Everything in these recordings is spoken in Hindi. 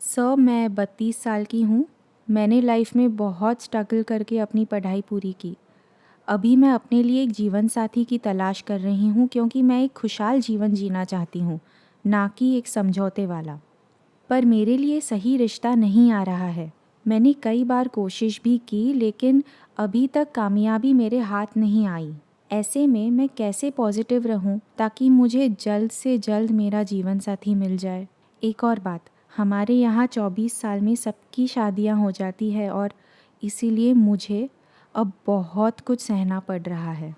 मैं 32 साल की हूँ। मैंने लाइफ में बहुत स्ट्रगल करके अपनी पढ़ाई पूरी की। अभी मैं अपने लिए एक जीवन साथी की तलाश कर रही हूँ क्योंकि मैं एक खुशहाल जीवन जीना चाहती हूँ, ना कि एक समझौते वाला। पर मेरे लिए सही रिश्ता नहीं आ रहा है। मैंने कई बार कोशिश भी की लेकिन अभी तक कामयाबी मेरे हाथ नहीं आई। ऐसे में मैं कैसे पॉजिटिव रहूं ताकि मुझे जल्द से जल्द मेरा जीवन साथी मिल जाए। एक और बात, हमारे यहाँ 24 साल में सबकी शादियाँ हो जाती है और इसीलिए मुझे अब बहुत कुछ सहना पड़ रहा है।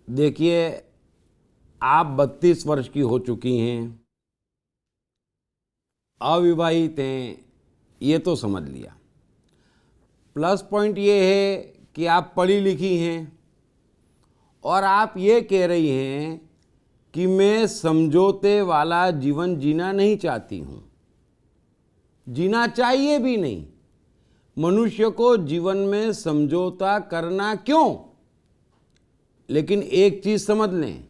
देखिए, आप 32 वर्ष की हो चुकी हैं, अविवाहित हैं, ये तो समझ लिया। प्लस पॉइंट ये है कि आप पढ़ी लिखी हैं और आप ये कह रही हैं कि मैं समझौते वाला जीवन जीना नहीं चाहती हूँ। जीना चाहिए भी नहीं। मनुष्य को जीवन में समझौता करना क्यों? लेकिन एक चीज समझ लें,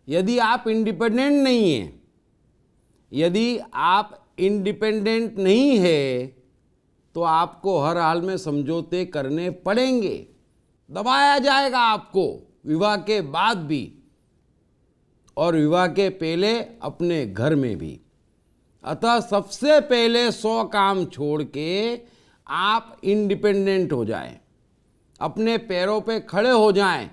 यदि आप इंडिपेंडेंट नहीं हैं, यदि आप इंडिपेंडेंट नहीं है तो आपको हर हाल में समझौते करने पड़ेंगे। दबाया जाएगा आपको विवाह के बाद भी और विवाह के पहले अपने घर में भी। अतः सबसे पहले 100 काम छोड़ के आप इंडिपेंडेंट हो जाएं, अपने पैरों पे खड़े हो जाएं,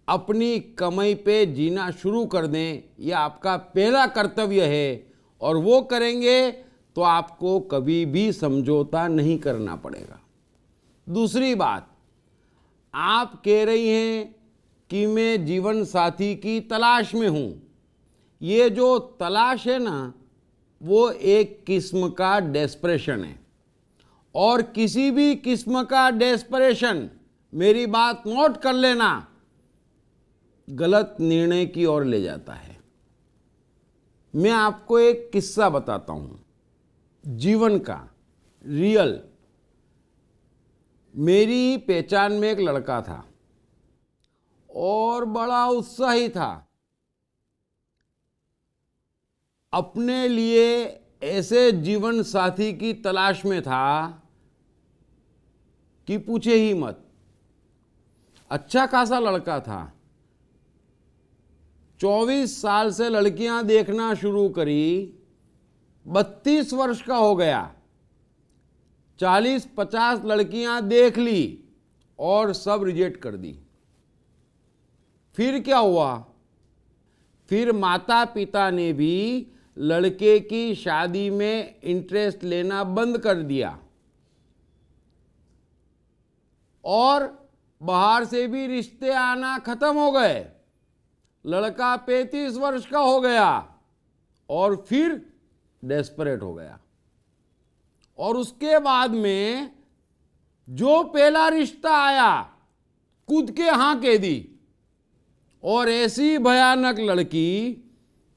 अपनी कमाई पे जीना शुरू कर दें। यह आपका पहला कर्तव्य है और वो करेंगे तो आपको कभी भी समझौता नहीं करना पड़ेगा। दूसरी बात, आप कह रही हैं कि मैं जीवन साथी की तलाश में हूं। ये जो तलाश है ना, वो एक किस्म का डेस्परेशन है और किसी भी किस्म का डेस्परेशन, मेरी बात नोट कर लेना, गलत निर्णय की ओर ले जाता है। मैं आपको एक किस्सा बताता हूं जीवन का, रियल। मेरी पहचान में एक लड़का था और बड़ा उत्साही था। अपने लिए ऐसे जीवन साथी की तलाश में था कि पूछे ही मत। अच्छा खासा लड़का था। 24 साल से लड़कियां देखना शुरू करी, 32 वर्ष का हो गया, 40-50 लड़कियां देख ली और सब रिजेक्ट कर दी। फिर क्या हुआ? फिर माता पिता ने भी लड़के की शादी में इंटरेस्ट लेना बंद कर दिया और बाहर से भी रिश्ते आना खत्म हो गए। लड़का 35 वर्ष का हो गया और फिर डेस्परेट हो गया। और उसके बाद में जो पहला रिश्ता आया, कूद के हां कह दी। और ऐसी भयानक लड़की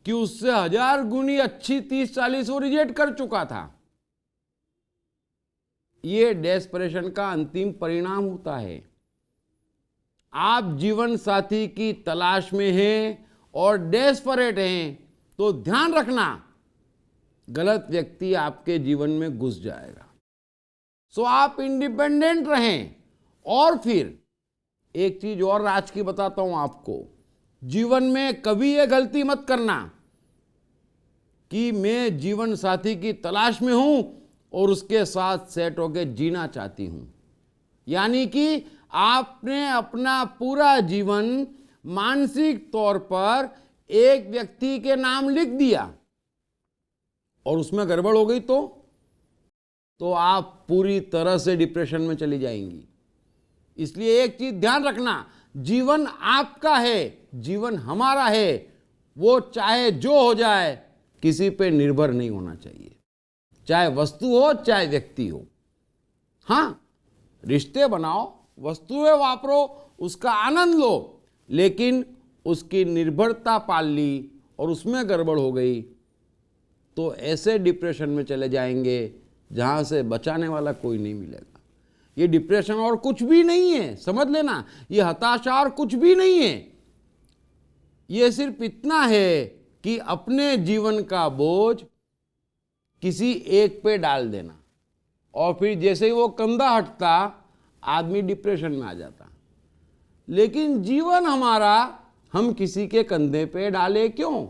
कि उससे 1000 गुनी अच्छी 30-40 वो रिजेक्ट कर चुका था। ये डेस्परेशन का अंतिम परिणाम होता है। आप जीवन साथी की तलाश में हैं और डेस्परेट हैं तो ध्यान रखना, गलत व्यक्ति आपके जीवन में घुस जाएगा। सो आप इंडिपेंडेंट रहें। और फिर एक चीज और आज की बताता हूं आपको, जीवन में कभी ये गलती मत करना कि मैं जीवन साथी की तलाश में हूं और उसके साथ सेट होकर जीना चाहती हूं। यानी कि आपने अपना पूरा जीवन मानसिक तौर पर एक व्यक्ति के नाम लिख दिया और उसमें गड़बड़ हो गई तो आप पूरी तरह से डिप्रेशन में चली जाएंगी। इसलिए एक चीज ध्यान रखना, जीवन आपका है, जीवन हमारा है। वो चाहे जो हो जाए किसी पे निर्भर नहीं होना चाहिए, चाहे वस्तु हो चाहे व्यक्ति हो। हां, रिश्ते बनाओ, वस्तुएं वापरो, उसका आनंद लो, लेकिन उसकी निर्भरता पाल ली और उसमें गड़बड़ हो गई तो ऐसे डिप्रेशन में चले जाएंगे जहां से बचाने वाला कोई नहीं मिलेगा। ये डिप्रेशन और कुछ भी नहीं है, समझ लेना। ये हताशा और कुछ भी नहीं है। ये सिर्फ इतना है कि अपने जीवन का बोझ किसी एक पे डाल देना, और फिर जैसे ही वो कंधा हटता आदमी डिप्रेशन में आ जाता। लेकिन जीवन हमारा हम किसी के कंधे पे डाले क्यों?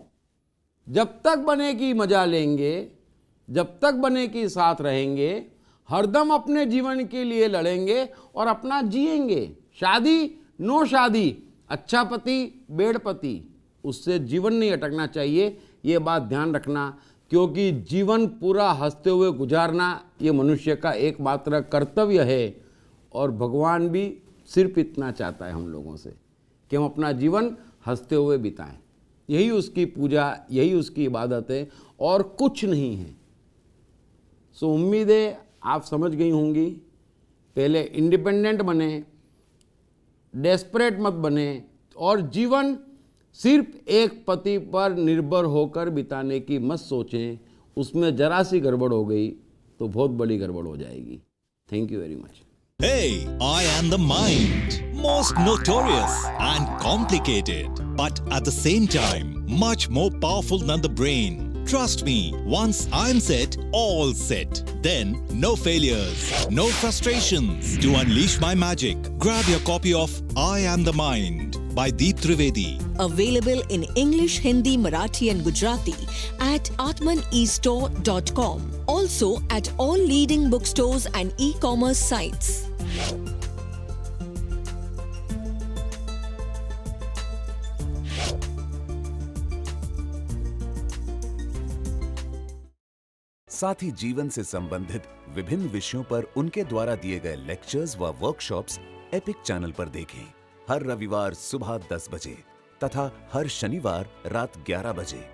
जब तक बने की मजा लेंगे, जब तक बने की साथ रहेंगे, हरदम अपने जीवन के लिए लड़ेंगे और अपना जिएंगे। शादी नो शादी, अच्छा पति बेड पति, उससे जीवन नहीं अटकना चाहिए, ये बात ध्यान रखना। क्योंकि जीवन पूरा हंसते हुए गुजारना ये मनुष्य का एकमात्र कर्तव्य है, और भगवान भी सिर्फ इतना चाहता है हम लोगों से कि हम अपना जीवन हंसते हुए बिताएं। यही उसकी पूजा, यही उसकी इबादत है, और कुछ नहीं है। सो उम्मीद है आप समझ गई होंगी। पहले इंडिपेंडेंट बने, डेस्परेट मत बने, और जीवन सिर्फ एक पति पर निर्भर होकर बिताने की मत सोचें। उसमें जरा सी गड़बड़ हो गई तो बहुत बड़ी गड़बड़ हो जाएगी। Thank you very much. Hey, I am the mind. Most notorious and complicated, but at the same time, much more powerful than the brain. Trust me, once I'm set, all set. Then, no failures, no frustrations. To unleash my magic, grab your copy of I Am the Mind by Deep Trivedi. Available in English, Hindi, Marathi and Gujarati at atmanestore.com. Also at all leading bookstores and e-commerce sites. साथ ही जीवन से संबंधित विभिन्न विषयों पर उनके द्वारा दिए गए लेक्चर्स व वर्कशॉप्स एपिक चैनल पर देखें। हर रविवार सुबह 10 बजे तथा हर शनिवार रात 11 बजे।